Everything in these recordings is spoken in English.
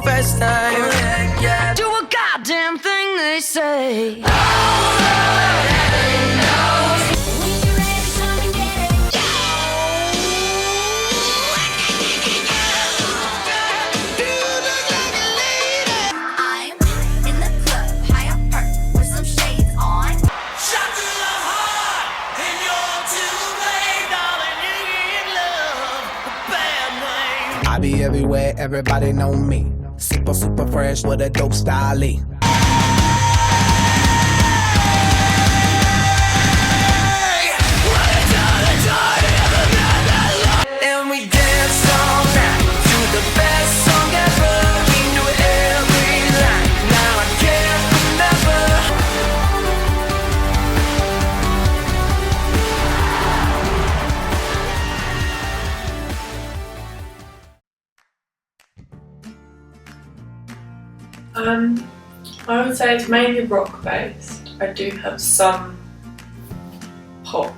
first time. Oh, yeah, yeah. Do a goddamn thing they say. I be everywhere, everybody know me. Super, super fresh with a dope style. And we dance all night to the best song ever. We knew every line. Now I can't remember. I would say it's mainly rock based. I do have some pop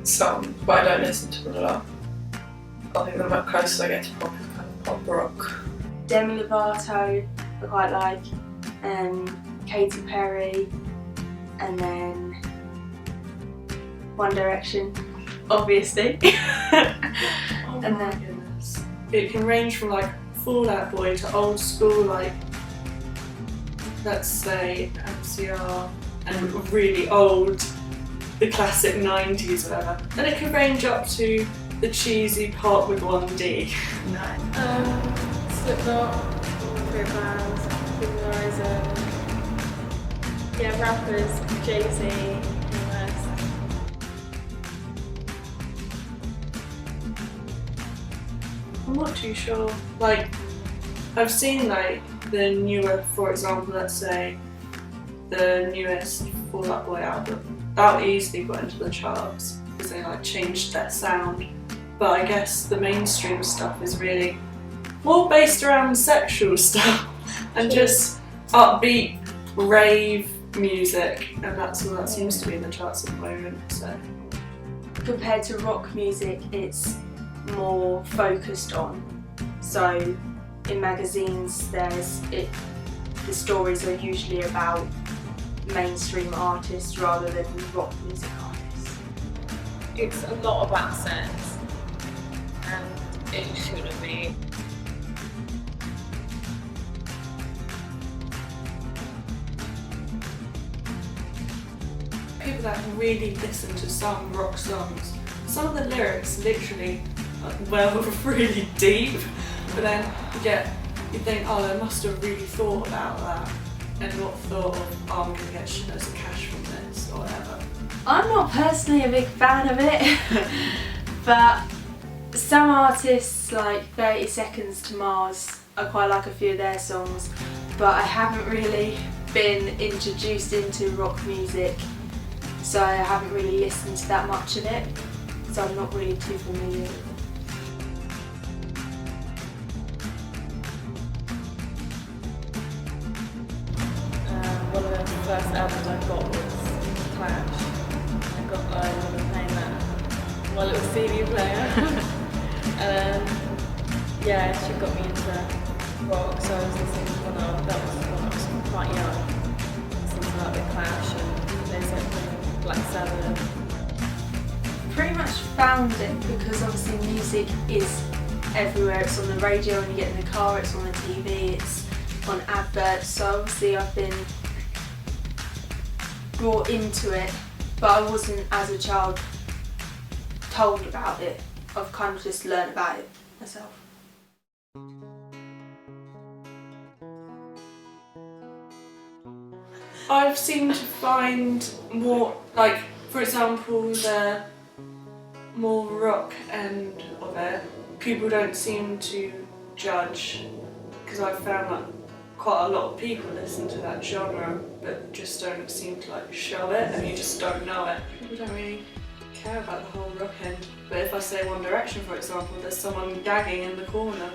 songs, but I don't listen to them a lot. I think the closest I get to pop is kind of pop rock. Demi Lovato, I quite like, Katy Perry, and then One Direction, obviously. Oh And my then- goodness. It can range from like Fall Out Boy to old school, like let's say MCR, and really old, the classic 90s whatever. Then it can range up to the cheesy pop with 1D. Slipknot, great bands, Big Horizon. Yeah, rappers, Jay-Z, West. I'm not too sure. Like, I've seen like the newer, for example, let's say the newest Fall Out Boy album. That easily got into the charts because they like changed their sound. But I guess the mainstream stuff is really more based around sexual stuff and just upbeat rave music, and that's all that seems to be in the charts at the moment. So Compared to rock music, it's more focused on. So in magazines, the stories are usually about mainstream artists rather than rock music artists. It's a lot about sex, and it shouldn't be. people that really listen to some rock songs, some of the lyrics literally, really deep, but then you think, oh, they must have really thought about that and not thought of, oh, I'm going to get loads of cash from this or whatever. I'm not personally a big fan of it, but some artists like 30 Seconds to Mars, I quite like a few of their songs, but I haven't really been introduced into rock music, so I haven't really listened to that much of it, so I'm not really too familiar with it. One of the first albums I got was Clash. I got one of playing that on my little CD player. And yeah, she got me into rock, so I was listening to when I was quite young. Listening to like the Clash and Led Zeppelin, Black Sabbath. Pretty much found it because obviously music is everywhere. It's on the radio when you get in the car, it's on the TV, it's on adverts, so obviously I've been brought into it, but I wasn't as a child told about it. I've kind of just learned about it myself. I've seemed to find more, like, for example, the more rock end of it, people don't seem to judge, because I've found that quite a lot of people listen to that genre but just don't seem to like show it, and you just don't know it. People don't really care about the whole rock end, but if I say One Direction, for example, there's someone gagging in the corner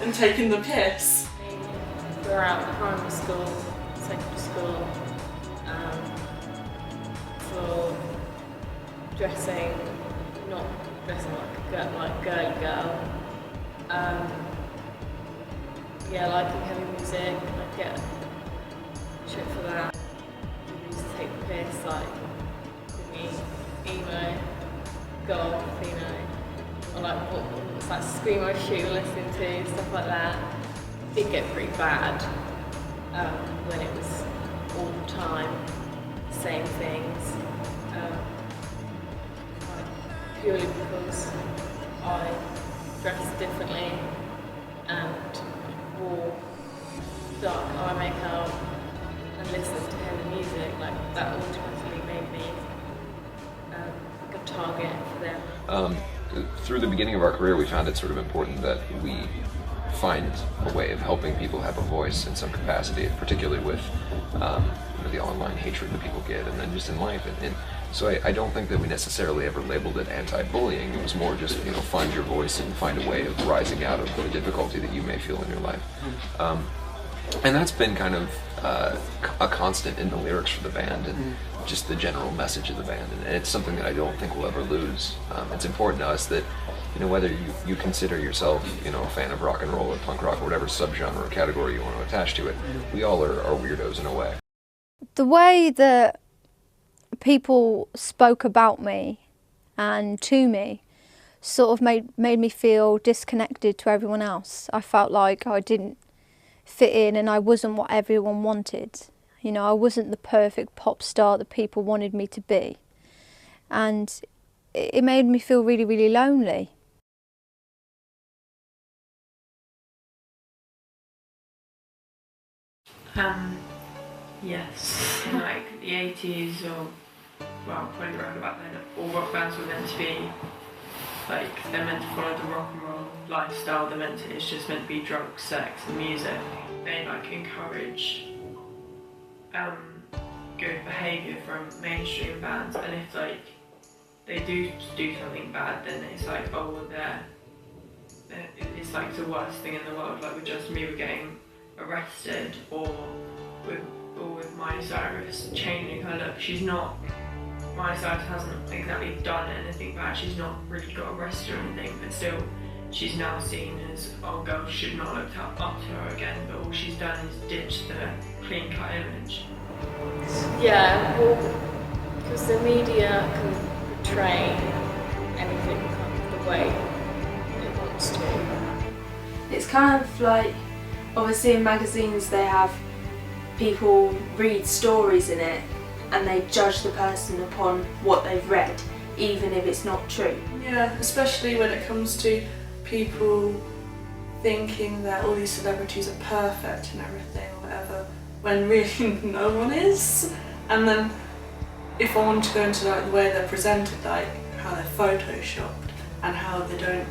and taking the piss. Throughout primary school, secondary school, for dressing, not dressing like a girl, like girly girl. yeah, liking heavy music, I get shit for that. People used to take the piss, like, give me emo, goth, you know, or like what's that screamo shit you're listening to, stuff like that. It did get pretty bad when it was all the time, same things. Like, purely because I dressed differently and wore dark eye makeup and listened to heavy music, like that automatically made me like a target for them. Through the beginning of our career, we found it sort of important that we find a way of helping people have a voice in some capacity, particularly with the online hatred that people get, and then just in life. And so I don't think that we necessarily ever labeled it anti-bullying. It was more just, find your voice and find a way of rising out of the difficulty that you may feel in your life. And that's been kind of a constant in the lyrics for the band and just the general message of the band. And it's something that I don't think we'll ever lose. It's important to us that, whether you consider yourself, a fan of rock and roll or punk rock or whatever subgenre or category you want to attach to it, we all are weirdos in a way. The way that people spoke about me and to me sort of made me feel disconnected to everyone else. I felt like I didn't fit in and I wasn't what everyone wanted. I wasn't the perfect pop star that people wanted me to be. And it made me feel really, really lonely. Yes, in like the 80s or, well, probably around about then, all rock bands were meant to be, like, they're meant to follow the rock and roll lifestyle, it's just meant to be drugs, sex and music. They like encourage good behaviour from mainstream bands, and if like they do something bad, then it's like, oh well, it's like the worst thing in the world, like with Justin Bieber getting arrested, or with Miley Cyrus changing her look. Miley Cyrus hasn't exactly done anything bad, she's not really got arrested or anything, but still she's now seen as, oh, girls should not look up to her again, but all she's done is ditch the clean cut image. Yeah, well, because the media can portray anything the way it wants to. It's kind of like, obviously in magazines they have people read stories in it and they judge the person upon what they've read, even if it's not true. Yeah, especially when it comes to people thinking that all these celebrities are perfect and everything or whatever, when really no one is. And then if I want to go into like the way they're presented, like how they're photoshopped and how they don't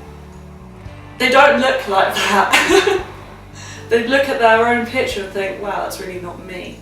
look like that. They look at their own picture and think, wow, that's really not me.